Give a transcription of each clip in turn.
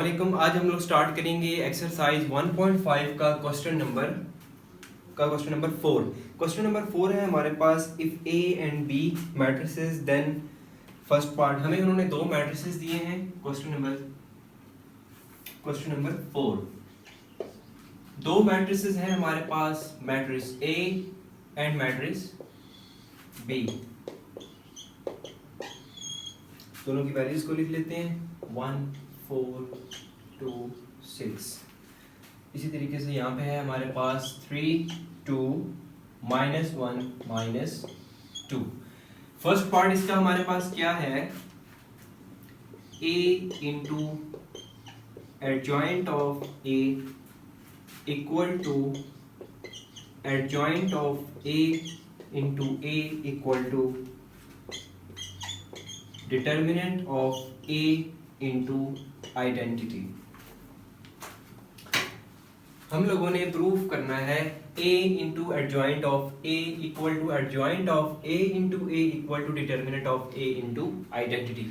अस्सलामुअलैकुम। आज हम लोग स्टार्ट करेंगे एक्सरसाइज 1.5 का क्वेश्चन नंबर 4। क्वेश्चन नंबर 4 है हमारे पास, if A and B matrices then first part. हमें उन्होंने दो मैट्रिसेस दिए हैं। क्वेश्चन नंबर 4 दो मैट्रिसेस हैं हमारे पास, matrix A and matrix B. दोनों की वैल्यूज को लिख लेते हैं 1 4 2 6। इसी तरीके से यहाँ पे है हमारे पास 3 2 -1 -2। फर्स्ट पार्ट इसका हमारे पास क्या है, a into adjoint of a equal to adjoint of a into a equal to determinant of a into identity. हम लोगों ने प्रूफ करना है a into adjoint of a equal to adjoint of a into a equal to determinant of a into identity.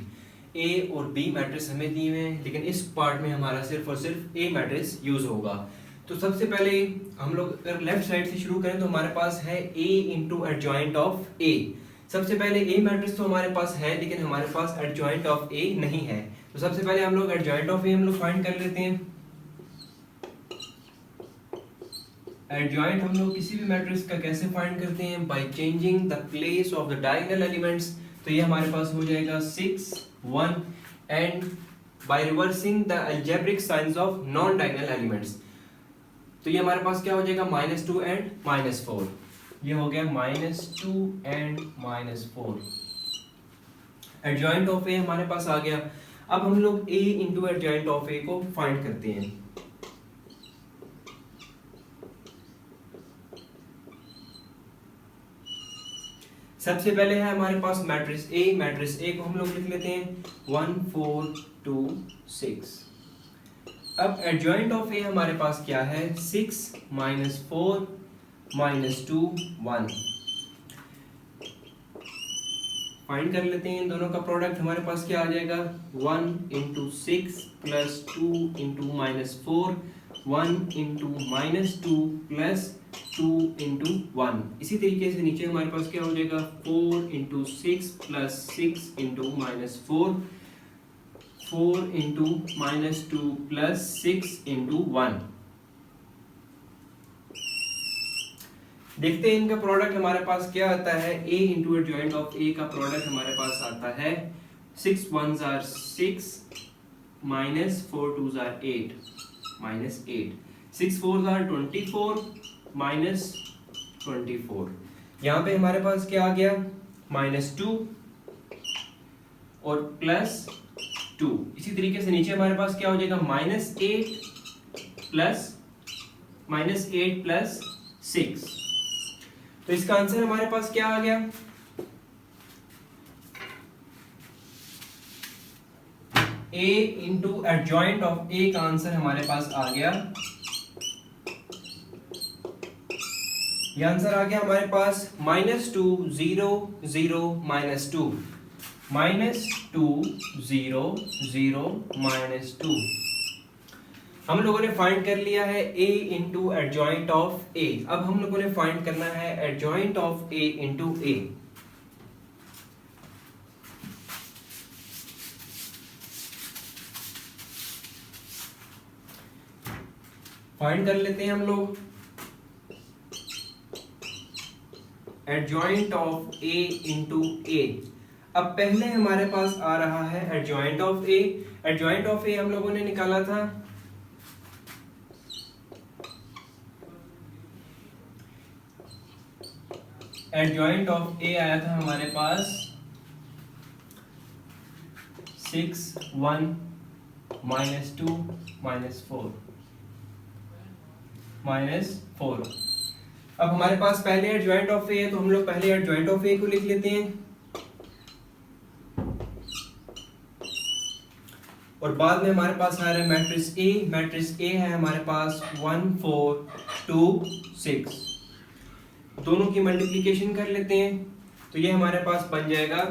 a और b matrix हमें दिए हुए हैं, लेकिन इस पार्ट में हमारा सिर्फ और सिर्फ a मैट्रिक्स यूज होगा। तो सबसे पहले हम लोग अगर लेफ्ट साइड से शुरू करें तो हमारे पास है a into adjoint of a। सबसे पहले a मैट्रिक्स तो हमारे पास है, लेकिन हमारे पास एडजॉइंट ऑफ a नहीं है। तो सबसे पहले हम लोग एडजॉइंट ऑफ a हम लोग फाइंड कर लेते हैं। एडजॉइंट हम लोग किसी भी मैट्रिक्स का कैसे फाइंड करते हैं, by changing the place of the diagonal elements. तो ये हमारे पास हो जाएगा 6 1 and by reversing the algebraic science of non diagonal elements. तो ये हमारे पास क्या हो जाएगा, -2 एंड -4। ये हो गया -2 एंड -4। एडजॉइंट ऑफ ए हमारे पास आ गया। अब हम लोग a इंटू एडजॉइंट ऑफ ए को फाइंड करते हैं। सबसे पहले है हमारे पास मैट्रिक्स ए को हम लोग लिख लेते हैं 1 4 2 6। अब एडजॉइंट ऑफ ए हमारे पास क्या है, 6 -4 -2 1। फाइंड कर लेते हैं इन दोनों का प्रोडक्ट। हमारे पास क्या आ जाएगा, 1 into 6 plus 2 into -4 1 into -2 plus 2 into 1। इसी तरीके से नीचे हमारे पास क्या हो जाएगा, 4 into 6 plus 6 into -4 4 into -2 plus 6 into 1। देखते हैं इनका प्रोडक्ट हमारे पास क्या आता है। a into adjoint of a का प्रोडक्ट हमारे पास आता है 6 1s are 6 -4 2s are 8 -8 6 4s are 24 -24। यहाँ पे हमारे पास क्या आ गया, -2 और +2। इसी तरीके से नीचे हमारे पास क्या हो जाएगा, -8 प्लस 6। तो इसका आंसर हमारे पास क्या आ गया, a into adjoint of a का आंसर हमारे पास आ गया। ये आंसर आ गया हमारे पास -2 0 0 -2 -2 0 0 -2। हम लोगों ने फाइंड कर लिया है a into adjoint of a। अब हम लोगों ने फाइंड करना है adjoint of a into a। Find कर लेते हैं हम लोग adjoint of a into a। अब पहले हमारे पास आ रहा है adjoint of a। Adjoint of a हम लोगों ने निकाला था एडजॉइंट ऑफ a आया था हमारे पास 6 1 -2 -4 अब हमारे पास पहले एडजॉइंट ऑफ a है, तो हम लोग पहले एडजॉइंट ऑफ a को लिख लेते हैं और बाद में हमारे पास आ रहा है मैट्रिक्स A है हमारे पास 1 4 2 6। दोनों की मल्टीप्लिकेशन कर लेते हैं तो ये हमारे पास बन जाएगा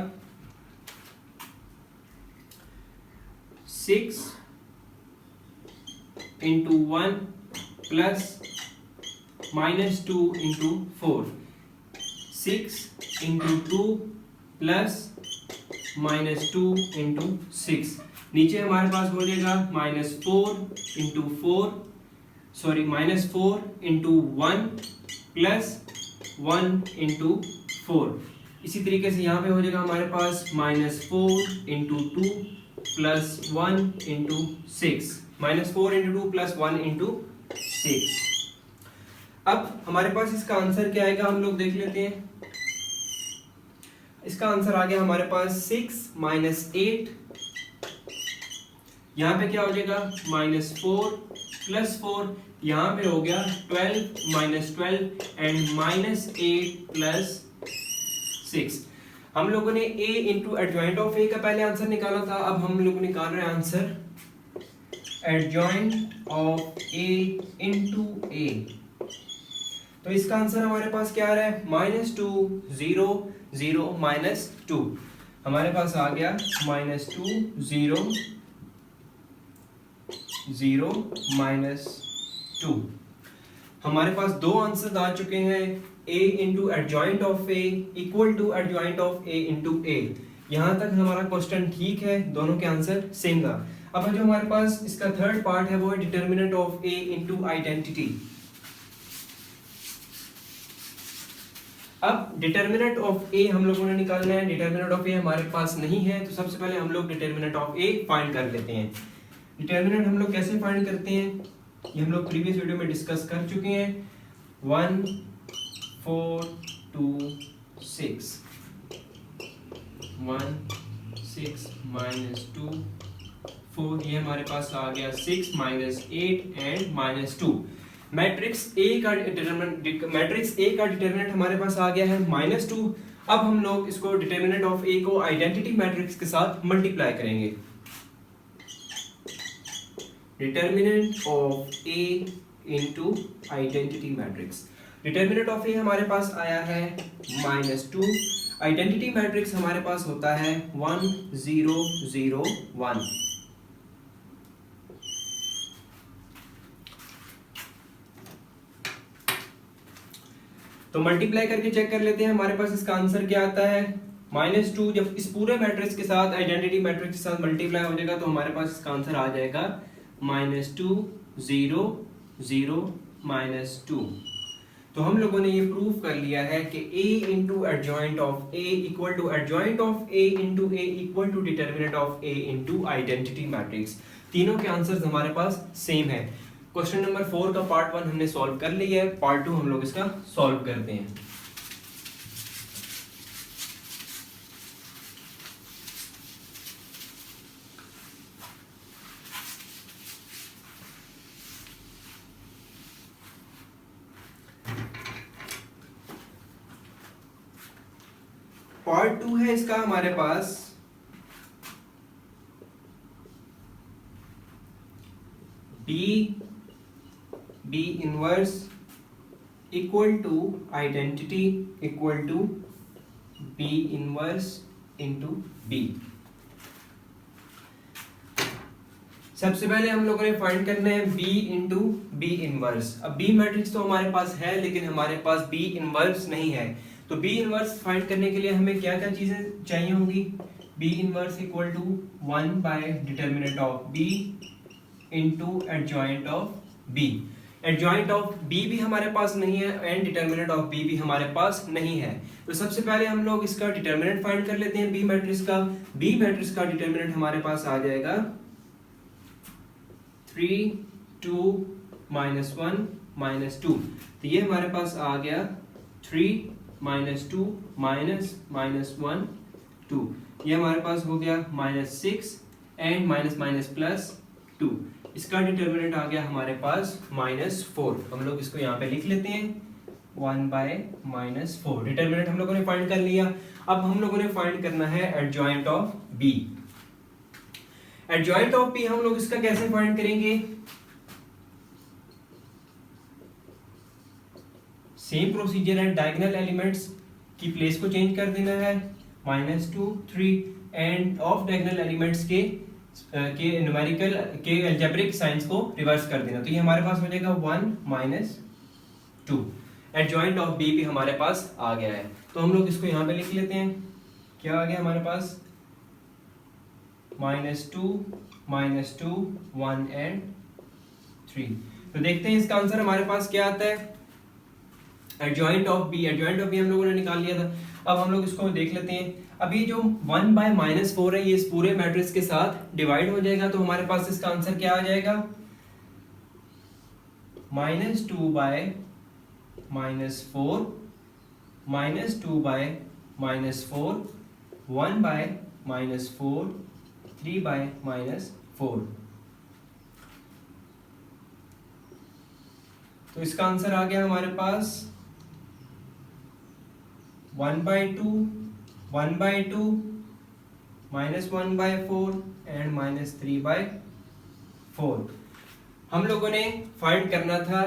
6 into 1 plus -2 into 4, 6 into 2 plus -2 into 6। नीचे हमारे पास हो जाएगा -4 into 4, sorry -4 into 1 plus 1 into 4। इसी तरीके से यहाँ पे हो जाएगा हमारे पास -4 into 2 plus 1 into 6, -4 into 2 plus 1 into 6। अब हमारे पास इसका आंसर क्या आएगा, हम लोग देख लेते हैं। इसका आंसर आ गया हमारे पास 6 माइनस 8, यहाँ पे क्या हो जाएगा -4 प्लस 4, यहाँ पे हो गया 12 माइनस 12 एंड -8 प्लस 6। हम लोगों ने a into adjoint of a का पहले आंसर निकाला था, अब हम लोग निकाल रहे हैं answer adjoint of a into a। तो इसका आंसर हमारे पास क्या आ रहा है, -2 0 0 -2। हमारे पास आ गया -2 0 0 -2। हमारे पास दो आंसर आ चुके हैं, a into adjoint of a equal to adjoint of a into a। यहाँ तक हमारा क्वेश्चन ठीक है, दोनों के आंसर सेम था। अब जो हमारे पास इसका थर्ड पार्ट है वो है determinant of a into identity. अब डिटर्मिनेंट ऑफ a हम लोगों ने निकालना है। डिटर्मिनेंट ऑफ a हमारे पास नहीं है, तो सबसे पहले हम लोग डिटर्मिनेंट ऑफ a फाइंड कर लेते हैं। डिटर्मिनेंट हम लोग कैसे फाइंड करते हैं, ये हम लोग प्रीवियस वीडियो में डिस्कस कर चुके हैं। 1 4 2 6, 1 6 -2 4, ये हमारे पास आ गया 6 -8 एंड -2। मैट्रिक्स A का डिटर्मिनेंट हमारे पास आ गया है -2। अब हम लोग इसको डिटर्मिनेंट ऑफ A को आइडेंटिटी मैट्रिक्स के साथ मल्टीप्लाई करेंगे। Determinant of A into identity matrix. Determinant of A हमारे पास आया है -2, आइडेंटिटी मैट्रिक्स हमारे पास होता है 1 0 0 1। तो मल्टीप्लाई करके चेक कर लेते हैं, हमारे पास इसका आंसर क्या आता है, -2। जब इस पूरे मैट्रिक्स के साथ आइडेंटिटी मैट्रिक्स के साथ मल्टीप्लाई हो जाएगा तो हमारे पास इसका आंसर आ जाएगा -2 0 0 -2। तो हम लोगों ने ये प्रूव कर लिया है कि a into adjoint of a equal to adjoint of a into a equal to determinant of a into identity matrix. तीनों के आंसर्स हमारे पास सेम है। क्वेश्चन नंबर 4 का पार्ट 1 हमने सॉल्व कर लिया है, पार्ट 2 हम लोग इसका सॉल्व करते हैं। पार्ट 2 है इसका हमारे पास B inverse equal to identity equal to B inverse into B। सबसे पहले हम लोगों ने फाइंड करना है B इंटू B इनवर्स। अब B मैट्रिक्स तो हमारे पास है लेकिन हमारे पास B इनवर्स नहीं है, तो B इनवर्स फाइंड करने के लिए हमें क्या क्या चीजें चाहिए होंगी। B inverse equal to 1 by determinant of B into adjoint of B। Adjoint of B भी हमारे पास नहीं है एंड डिटर्मिनेंट ऑफ B भी हमारे पास नहीं है। तो सबसे पहले हम लोग इसका डिटर्मिनेंट फाइंड कर लेते हैं B मैट्रिक्स का। B मैट्रिक्स का डिटर्मिनेंट हमारे पास आ जाएगा 3 2 -1 -2। तो ये हमारे पास आ गया 3 -2 -1 2। ये हमारे पास हो गया -6 एंड +2। इसका डिटर्मिनेंट आ गया हमारे पास -4। हम लोग इसको यहाँ पे लिख लेते हैं 1 बाय -4। डिटर्मिनेंट हम लोगों ने फाइंड कर लिया। अब हम लोगों ने फाइंड करना है adjoint of B। Adjoint of B हम लोग इसका कैसे फाइंड करेंगे, सेम प्रोसीजर है। डायगोनल एलिमेंट्स की प्लेस को चेंज कर देना है, -2 3 एंड ऑफ डायगोनल एलिमेंट्स के के न्यूमेरिकल के अलजेब्रिक साइंस को रिवर्स कर देना। तो ये हमारे पास हो जाएगा 1 - 2। एडजॉइंट ऑफ बी भी हमारे पास आ गया है, तो हम लोग इसको यहाँ पे लिख लेते हैं। क्या आ गया हमारे पास? -2 -2 1 and 3। तो देखते हैं इसका आंसर हमारे पास क्या आता है। एडजॉइंट ऑफ बी हम लोगों ने निकाल लिया था। अब हम लोग इसको देख लेते हैं। अब ये जो 1/-4 है ये इस पूरे मैट्रिक्स के साथ डिवाइड हो जाएगा, तो हमारे पास इसका आंसर क्या आ जाएगा? -2/-4 -2/-4 1/-4 3/-4। तो इसका आंसर आ गया हमारे पास 1/2 1/2 -1/4 एंड -3/4। हम लोगों ने फाइंड करना था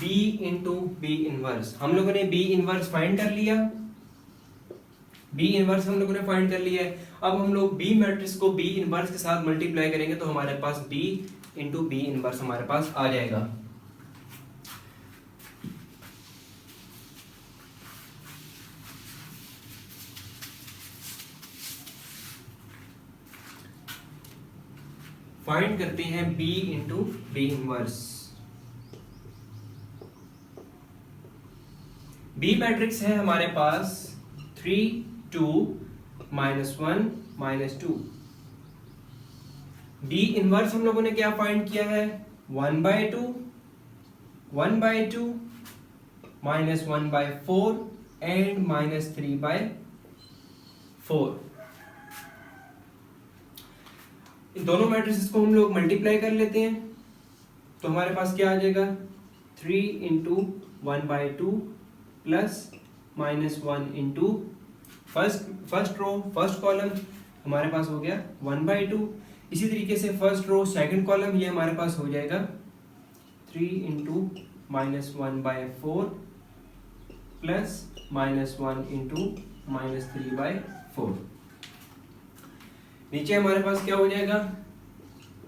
B इंटू बी इनवर्स। हम लोगों ने B इनवर्स फाइंड कर लिया। B इनवर्स हम लोगों ने फाइंड कर लिया है। अब हम लोग B मैट्रिक्स को B इनवर्स के साथ मल्टीप्लाई करेंगे तो हमारे पास B इंटू बी इनवर्स हमारे पास आ जाएगा। फाइंड करते हैं B into B inverse. B matrix है हमारे पास 3 2 -1 -2। B इनवर्स हम लोगों ने क्या फाइंड किया है? 1/2 1/2 -1/4 एंड -3/4। इन दोनों मैट्रिक्स को हम लोग मल्टीप्लाई कर लेते हैं तो हमारे पास क्या आ जाएगा? 3 into 1/2 plus -1 into first row first column हमारे पास हो गया 1/2। इसी तरीके से फर्स्ट रो सेकंड कॉलम ये हमारे पास हो जाएगा 3 इंटू -1/4 प्लस -1 इंटू -3/4। नीचे हमारे पास क्या हो जाएगा?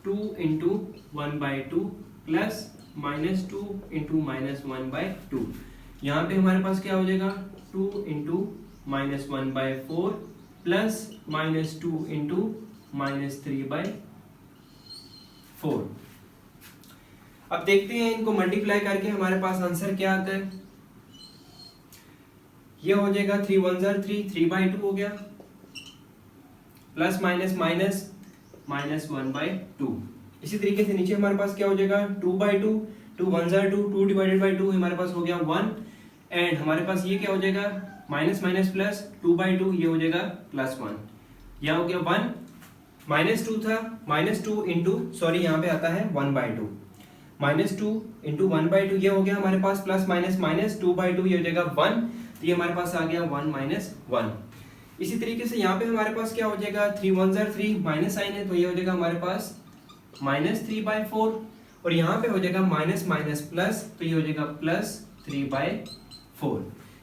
2 इंटू 1/2 प्लस -2 इंटू -1/2। यहाँ पे हमारे पास क्या हो जाएगा? 2 इंटू -1/4 प्लस -2 इंटू -3/4। अब देखते हैं इनको मल्टीप्लाई करके हमारे पास आंसर क्या आता है। ये हो जाएगा 3 1 3 3/2 हो गया प्लस -1/2। इसी तरीके से नीचे हमारे पास क्या हो जाएगा? 2/2 2 1 2 2 डिवाइडेड बाई 2 हमारे पास हो गया 1 एंड हमारे पास ये क्या हो जाएगा? माइनस प्लस 2/2 ये हो जाएगा +1। यह हो गया 1 -2 था -2 इंटू सॉरी यहाँ पे आता है 1/2 -2 इंटू 1/2 ये हो गया हमारे पास प्लस माइनस 2/2 ये हो जाएगा 1। तो ये हमारे पास आ गया 1 - 1। इसी तरीके से यहाँ पे हमारे पास क्या हो जाएगा? 3 1 3 माइनस साइन है तो ये हो जाएगा हमारे पास -3/4 और यहाँ पे हो जाएगा माइनस प्लस तो ये हो जाएगा +3/4।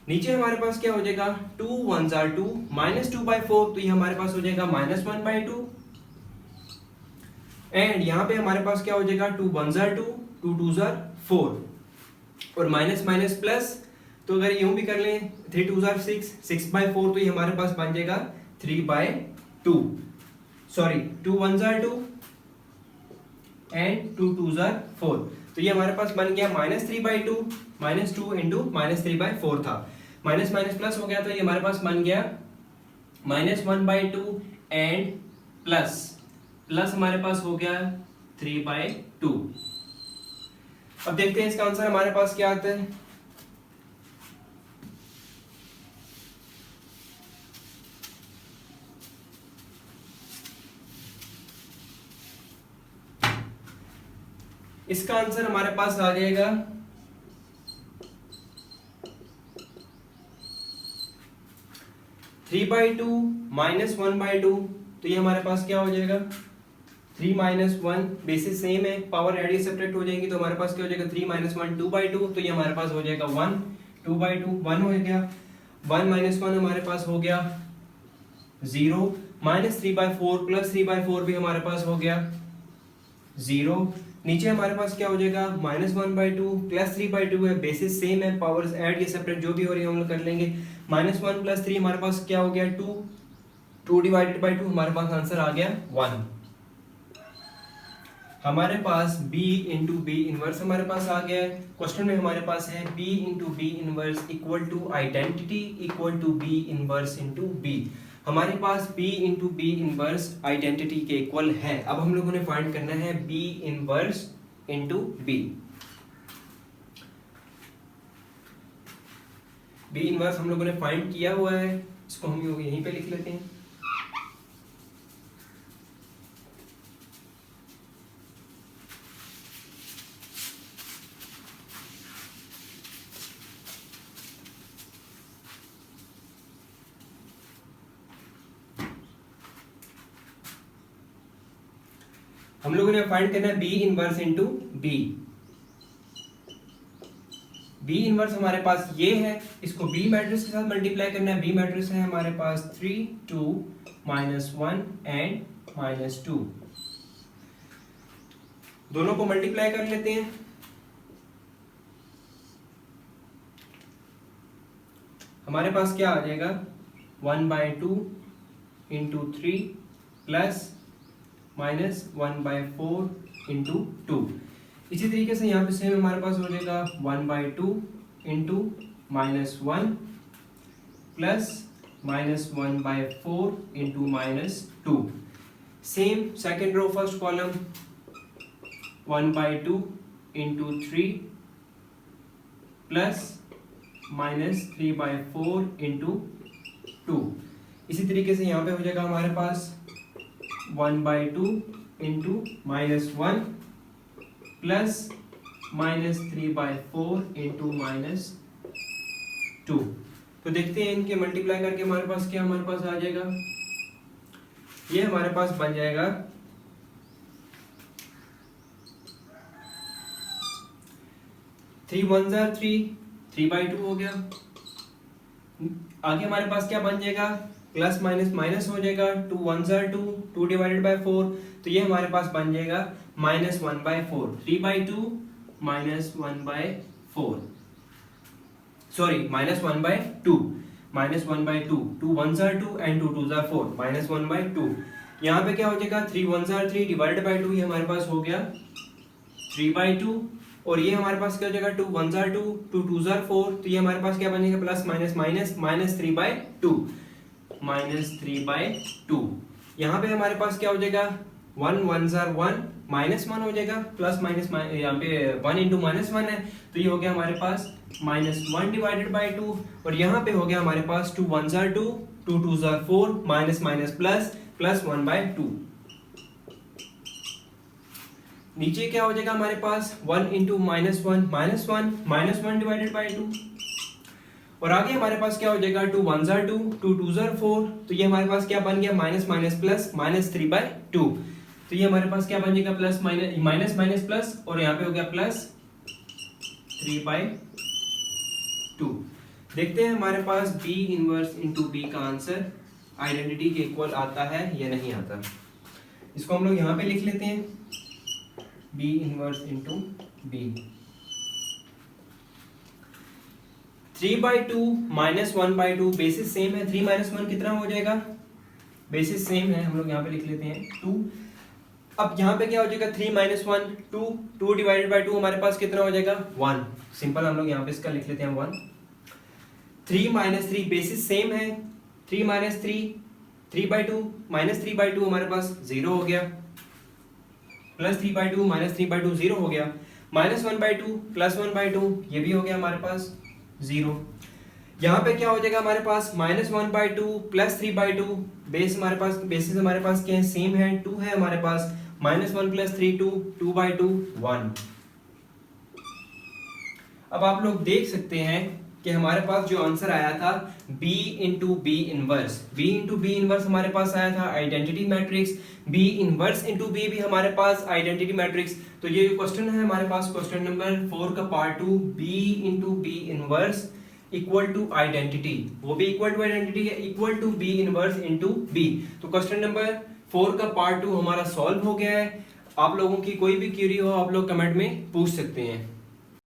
नीचे हमारे पास क्या हो जाएगा? 2 1 2 -2/4 तो ये हमारे पास हो जाएगा -1/2 एंड यहाँ पे हमारे पास क्या हो जाएगा? 2 1 2 2 2 4 और माइनस प्लस तो अगर यूं भी कर लें 3 2 6 6/4 तो ये हमारे पास बन जाएगा 3/2 सॉरी 2 1 2 एंड 2 2 4 तो ये हमारे पास बन गया -3/2 -2 इंटू -3/4 था माइनस प्लस हो गया तो ये हमारे पास बन गया -1/2 एंड प्लस हमारे पास हो गया 3/2। अब देखते हैं इसका आंसर हमारे पास क्या आता है। इसका आंसर हमारे पास आ जाएगा 3/2 -1/2 तो ये हमारे पास क्या हो जाएगा? 3 - 1 बेसिस सेम है पावर एडिशन सब्ट्रैक्ट हो जाएंगी तो हमारे पास क्या हो जाएगा? 3 - 1 2/2 तो ये हमारे पास हो जाएगा 1 2/2 1 हो गया 1 - 1 हमारे पास हो गया 0 -3/4 प्लस 3/4 भी हमारे पास हो गया 0। नीचे हमारे पास क्या हो जाएगा -1/2 प्लस 3/2 है, बेसिस सेम है, पावर्स ऐड या सेपरेट जो भी हो रही है हम लोग कर लेंगे। -1 + 3 हमारे पास क्या हो गया 2, 2 / 2 हमारे पास आंसर आ गया 1। हमारे पास b इंटू बी इनवर्स हमारे पास आ गया है। क्वेश्चन में हमारे पास है b into B inverse equal to identity equal to B inverse into B. हमारे पास b into B inverse identity के इक्वल है। अब हम लोगों ने फाइंड करना है b inverse into B. b inverse हम लोगों ने फाइंड किया हुआ है, इसको हम यहीं पे लिख लेते हैं। हम लोगों ने फाइंड करना है B inverse into B. B inverse हमारे पास ये है, इसको बी मैट्रिक्स के साथ मल्टीप्लाई करना है। बी मैट्रिक्स है हमारे पास 3 2 -1 एंड -2। दोनों को मल्टीप्लाई कर लेते हैं। हमारे पास क्या आ जाएगा 1/2 इंटू 3 प्लस -1/4 इंटू 2। इसी तरीके से यहाँ पे सेम हमारे पास हो जाएगा 1/2 into -1 plus -1/4 into -2। Same second row first column 1/2 into 3 plus -3/4 into 2। इसी तरीके से यहाँ पे हो जाएगा हमारे पास 1/2 इंटू -1 प्लस -3/4 इंटू -2। तो देखते हैं इनके मल्टीप्लाई करके हमारे पास क्या हमारे पास आ जाएगा। ये हमारे पास बन जाएगा 3 1 3 3/2 हो गया। आगे हमारे पास क्या बन जाएगा प्लस माइनस माइनस हो जाएगा 2 1 2 2 डिवाइडेड बाय 4। तो ये हमारे पास बन जाएगा -1/4। 3/2 -1/4 सॉरी -1/2 -1/2 2 1 2 एंड 2 2 4 -1/2। यहाँ पे क्या हो जाएगा 3 1 3 डिवाइडेड बाय 2, ये हमारे पास हो गया 3/2। और ये हमारे पास क्या हो जाएगा 2 1 2 2 2 4। तो ये हमारे पास क्या बनेगा प्लस माइनस माइनस -3/2 -3/2। यहाँ पे हमारे पास क्या हो जाएगा 1 1 1 -1 हो जाएगा, प्लस माइनस यहाँ पे 1 इंटू -1 है, तो ये हो गया हमारे पास -1 डिवाइडेड बाय 2। और यहाँ पे हो गया हमारे पास 2 1 2 2 2 4 माइनस माइनस प्लस प्लस 1/2। नीचे क्या हो जाएगा हमारे पास 1 इंटू -1 डिवाइडेड बाय 2। और आगे हमारे पास क्या हो जाएगा 2 1 2 2 2 4। तो ये हमारे पास क्या बन गया माइनस माइनस प्लस -3/2। तो ये हमारे पास क्या बन जाएगा प्लस माइनस माइनस प्लस, और यहाँ पे हो गया प्लस 3/2। देखते हैं हमारे पास b इनवर्स इंटू बी का आंसर आइडेंटिटी के इक्वल आता है या नहीं आता। इसको हम लोग यहाँ पे लिख लेते हैं b inverse into B. 3/2 -1/2 basis same है। 3 -1 कितना हो जाएगा, बेसिस सेम है, हम लोग यहाँ पे लिख लेते हैं 2। अब यहाँ पे क्या हो जाएगा 3 -1 2 2 डिवाइडेड बाय 2 हमारे पास कितना हो जाएगा 1। सिंपल हम लोग यहाँ पे इसका लिख लेते हैं 1। 3 -3 बेसिस सेम है। 3 -3 3/2 -3/2 हमारे पास 0 हो गया, प्लस 3/2 -3/2 0 हो गया, -1/2 प्लस 1/2 ये भी हो गया हमारे पास 0। यहाँ पे क्या हो जाएगा हमारे पास -1/2 प्लस 3/2। बेस हमारे पास बेसिस हमारे पास क्या है सेम है, 2 है हमारे पास, -1 प्लस 3 2 2/2 1। अब आप लोग देख सकते हैं कि हमारे पास जो आंसर आया था b into B inverse, b into B inverse हमारे पास आया था identity matrix, b inverse into B भी हमारे पास आइडेंटिटी मैट्रिक्स। तो ये जो क्वेश्चन है हमारे पास क्वेश्चन नंबर 4 का part 2 b into B inverse equal to identity, वो भी इक्वल टू आइडेंटिटी है, equal to B inverse into B. तो क्वेश्चन नंबर 4 का पार्ट 2 हमारा सॉल्व हो गया है। आप लोगों की कोई भी क्वेरी हो आप लोग कमेंट में पूछ सकते हैं।